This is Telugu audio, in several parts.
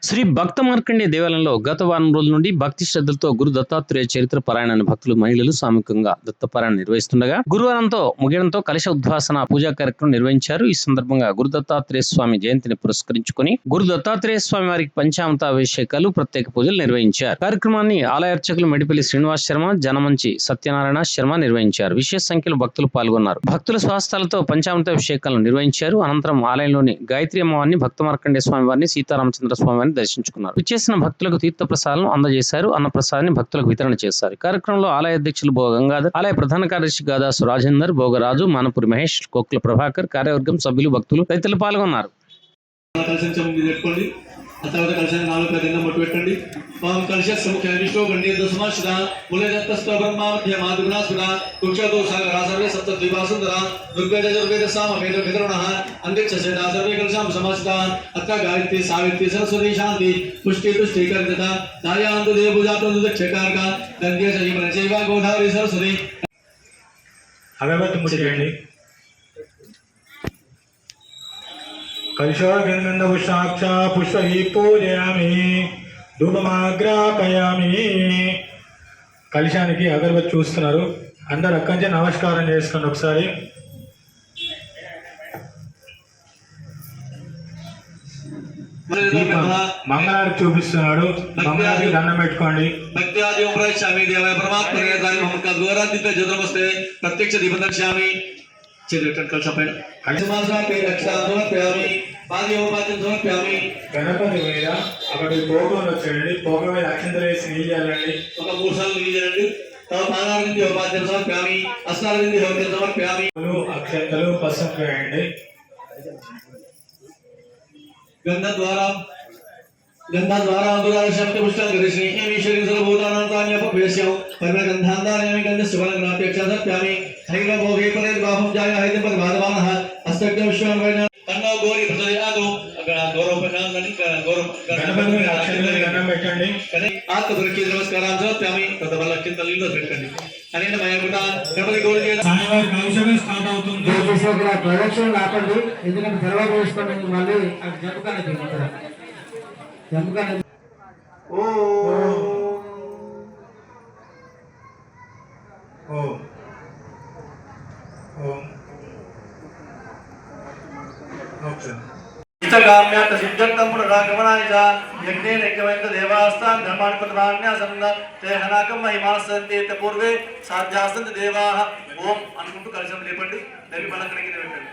శ్రీ భక్త మార్కండేయ దేవాలయంలో గత వారం రోజుల నుండి భక్తి శ్రద్ధలతో గురు దత్తాత్రేయ చరిత్ర పారాయణాన్ని భక్తులు మహిళలు సామూహికంగా దత్తపారాయణ నిర్వహిస్తుండగా గురువారంతో ముగియడంతో కలశ ఉద్వాసన పూజా కార్యక్రమం నిర్వహించారు. ఈ సందర్భంగా గురు దత్తాత్రేయ స్వామి జయంతిని పురస్కరించుకుని గురు దత్తాత్రేయ స్వామి వారికి పంచామృతాభిషేకాలు, ప్రత్యేక పూజలు నిర్వహించారు. కార్యక్రమాన్ని ఆలయ అర్చకులు మెడిపల్లి శ్రీనివాస్ శర్మ, జనమంచి సత్యనారాయణ శర్మ నిర్వహించారు. విశేష సంఖ్యలో భక్తులు పాల్గొన్నారు. భక్తుల స్వహస్తాలతో పంచామృతాభిషేకాలను నిర్వహించారు. అనంతరం ఆలయంలోని గాయత్రి అమ్మవారిని, భక్త మార్కండేయ స్వామి వారిని, సీతారామచంద్ర స్వామి వారిని దర్శించుకున్నారు. విచ్చేసిన భక్తులకు తీర్థ ప్రసాదాలను అందజేశారు. అన్న ప్రసాదాన్ని భక్తులకు వితరణ చేశారు. కార్యక్రమంలో ఆలయ అధ్యక్షులు భోగ గంగాధర్, ఆలయ ప్రధాన కార్యదర్శి గాదాసు రాజేందర్, భోగరాజు, మానపురి మహేష్, కోకుల ప్రభాకర్, కార్యవర్గం సభ్యులు, భక్తులు తదితరులు పాల్గొన్నారు. कलशाన్ని 4 కింద మొట్టు పెట్టండి. ఓం కలశస్య ముఖ్య విష్ణు గణ్య దశమాశ్ర మూలదత్తస్త బ్రహ్మాధ్య మాధునాసుర కుక్షతో సాగర సర్వే సప్త ద్విభాసుందర దుర్వేద దుర్వేద సామ వేద విదరుణః అందిక్ష సర్వే కలశాం సమాసిత అత్త గాయత్రి సావిత్రి సరస్వతి శాంతి పుష్టి తుష్టి కర్తత దాయాంతు దేవజాత దక్షకారక గంగే సజీవన జైవ గోదావరి సరస్వతి అగరబత్తి ముట్టియండి. कलशोर्गन्ध पुष्पाक्षा पुष्पी पूजयामि ధూపమాగ్రాపయామి. కలశానికి అగరబత్తి చూస్తున్నారు. అందరు అక్కడి నుంచి నమస్కారం చేసుకోండి. ఒకసారి మంగళారతి చూపిస్తున్నాడు. మంగళారతి దండం పెట్టుకోండి. ప్రత్యక్ష దీపం దర్శయామి. గణపతి మీద అక్కడి పోగం వచ్చేయండి. పోగ మీద అక్షంతలు వేసి నీళ్ళు చేయాలండి. ఒక 3 సార్లు నీళ్ళు చేయాలండి. అక్షంతలు పసుపు వేయండి. గంధ ద్వారా శబ్ద పుష్టాన్ని ఈశ్వరి సర్వభూతానాంతాన్యపేశ్యం పరమగంధాంతానేమి గంధస్య ఫలగ్రాప్యక్షామి హైగ్రభోగే పరేద్బాహం జాయ హైదపద బాధవానః అస్తగ్న విశ్వాన్వైన తన్నో గౌరీ ప్రచోదయాదు గణపతి అక్షంతలు దండం పెట్టండి. ఆత్మపురికి నమస్కారం సమర్ప్యామి. తదవల్ల చింతలీలో పెట్టండి. అనేన మయగుట గణపతి గౌరీ సాయివారి కౌశలం స్టార్ట్ అవుతుంది. ప్రదక్షిణ ఆపండి. ఎందుకంటే తర్వాత వేసుకోండి. మళ్ళీ జంపుకానే పూర్వే సాధ్యాసంత దేవాః. ఓం అనుకుంటూ కలశం లేపండి. దేవి పలకరికి పెట్టండి.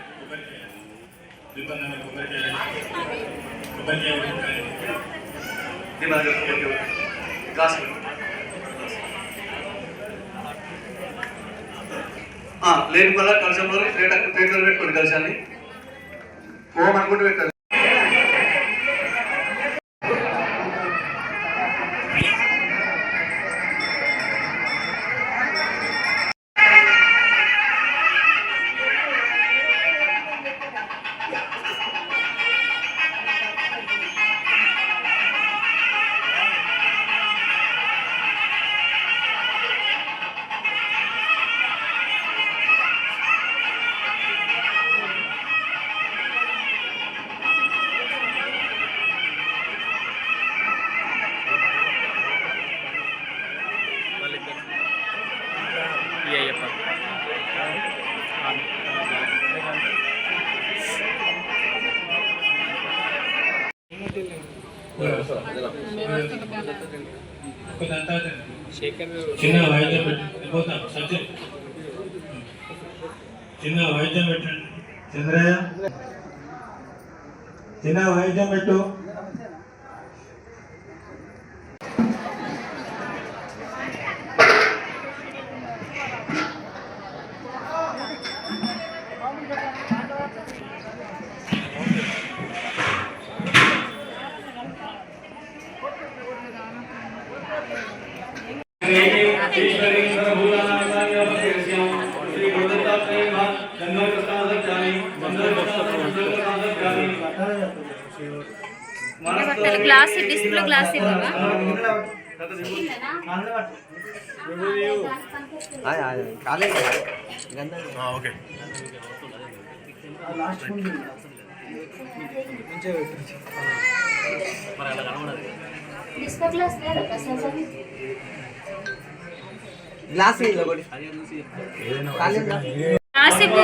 లేని వల్ల కలశంలో ప్లేట్లో పెట్టుకోండి. కలశాన్ని ఓం అనుకుంటూ పెట్టండి. చిన్న వాయిద్యం పెట్టండి. సత్యం చిన్న వాయిద్యం పెట్టండి. చంద్రయ్య చిన్న వాయిద్యం పెట్టు. గ్లాస్ డిస్ప్లే గ్లాస్ ఇవ్వవా? ఓకే మరి అలా గ్లాస్ ఇవ్వు.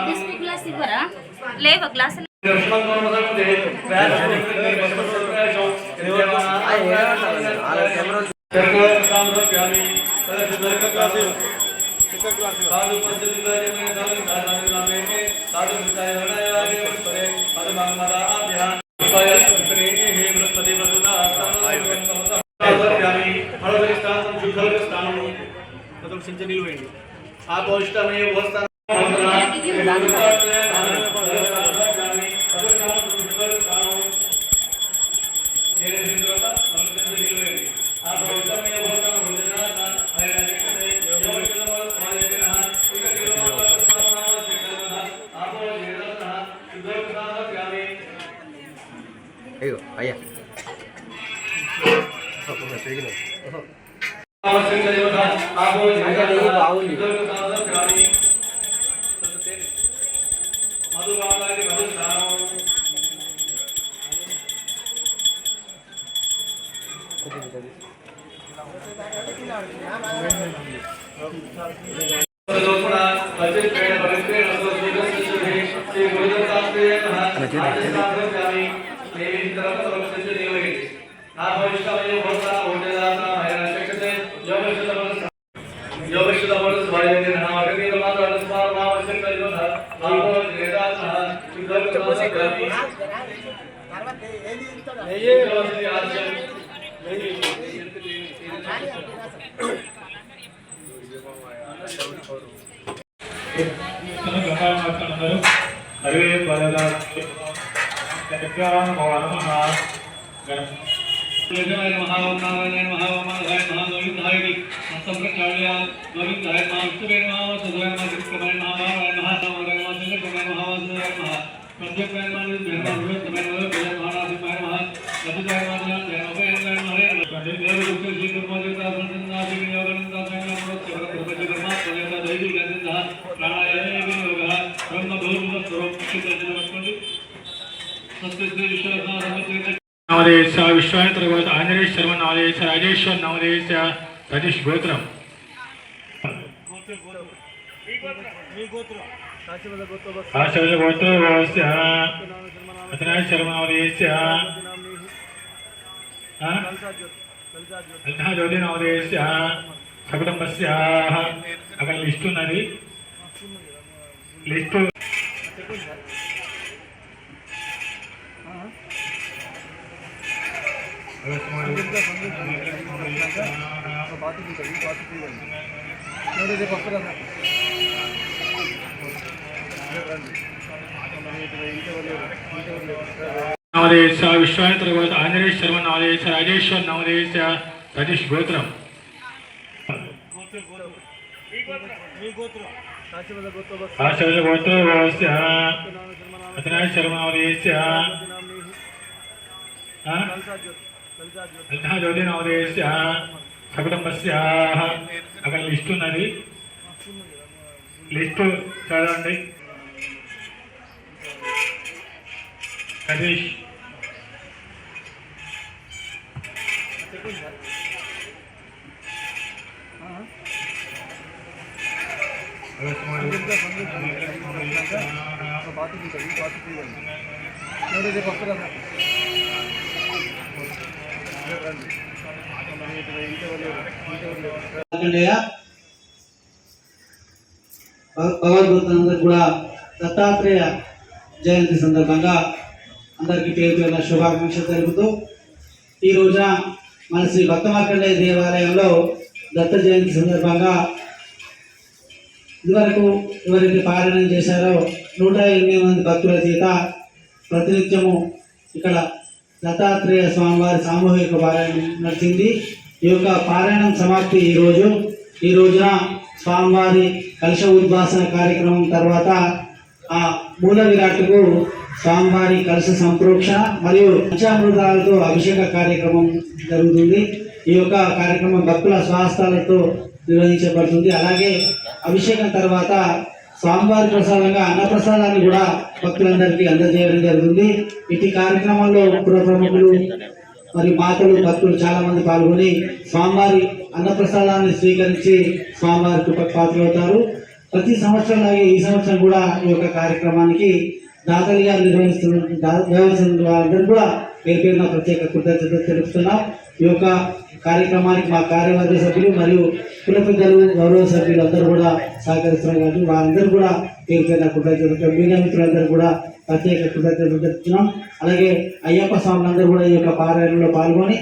డిస్ప్లే గ్లాస్ ఇవ్వరా? లేవా గ్లాసులు? అయ్యా नवोदयस्य विश्वामित्र गोत्र आंजनेय शर्मा नवोदयस्य राजेश्वर नवोदयस्य सतीश गोत्रम काशवद गोत्रस्य अतनाय शर्मा नवोदयस्य अल्हा ज्योति नवोदयस्य सकुटुंबस्य अगर लिस्ट ఉన్నది లిస్ట్ नवोदयस्य विश्वामित्र गोत्र आंजनेय शर्मा नवोदयस्य राजेश्वर नवोदयस्य सतीश गोत्रम काशवद गोत्रस्य अतनाय शर्मा नवोदयस्य अल्हा ज्योति नवोदयस्य सकुटुंबस्य अगर लिस्ट ఉన్నది లిస్ట్ చదవండి సతీష్ భగవద్గీత కూడా దత్తాత్రేయ జయంతి సందర్భంగా అందరికీ పేరు పేరున శుభాకాంక్షలు తెలుపుతూ ఈ రోజున మన శ్రీ భక్త మార్కండేయ దేవాలయంలో దత్త జయంతి సందర్భంగా ఇదివరకు ఎవరికి పారాయణం చేశారో 108 మంది భక్తుల చేత ప్రతినిత్యము ఇక్కడ దత్తాత్రేయ స్వామివారి సామూహిక పారాయణం నడిచింది. ఈ యొక్క పారాయణం సమాప్తి ఈ రోజున స్వామివారి కలశ ఉద్వాసన కార్యక్రమం తర్వాత ఆ మూల విరాట్కు స్వామివారి కలశ సంప్రోక్షణ మరియు పంచామృతాలతో అభిషేక కార్యక్రమం జరుగుతుంది. ఈ యొక్క కార్యక్రమం భక్తుల స్వహస్తాలతో నిర్వహించబడుతుంది. అలాగే అభిషేకం తర్వాత స్వామివారి ప్రసాదంగా అన్నప్రసాదాన్ని కూడా భక్తులందరికీ అందజేయడం జరుగుతుంది. ఇటు కార్యక్రమంలో పుర ప్రముఖులు మరియు మాతలు భక్తులు చాలా మంది పాల్గొని స్వామివారి అన్నప్రసాదాన్ని స్వీకరించి స్వామివారికి పాత్రవుతారు. ప్రతి సంవత్సరం లాగే ఈ సంవత్సరం కూడా ఈ యొక్క కార్యక్రమానికి దాతలుగా నిర్వహిస్తున్న వారందరూ కూడా పేరు పేరున ప్రత్యేక కృతజ్ఞతలు తెలుపుతున్నాం. ఈ యొక్క కార్యక్రమానికి మా కార్యవర్గ సభ్యులు మరియు కుల పెద్దలు గౌరవ సభ్యులు అందరూ కూడా సహకరిస్తున్నారు కాబట్టి వారందరూ కూడా పేరు పేరున కృతజ్ఞతలు, మీడియా మిత్రులందరూ కూడా ప్రత్యేక కృతజ్ఞతలు తెలుపుతున్నాం. అలాగే అయ్యప్ప స్వాములందరూ కూడా ఈ యొక్క పారాయణంలో పాల్గొని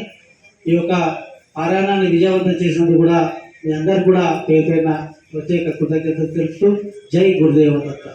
ఈ యొక్క పారాయణాన్ని విజయవంతం చేసినందుకు కూడా మీ అందరూ కూడా పేరు పేరున ప్రత్యేక కృతజ్ఞతలు తెలుపుతూ జై గురుదేవ దత్త.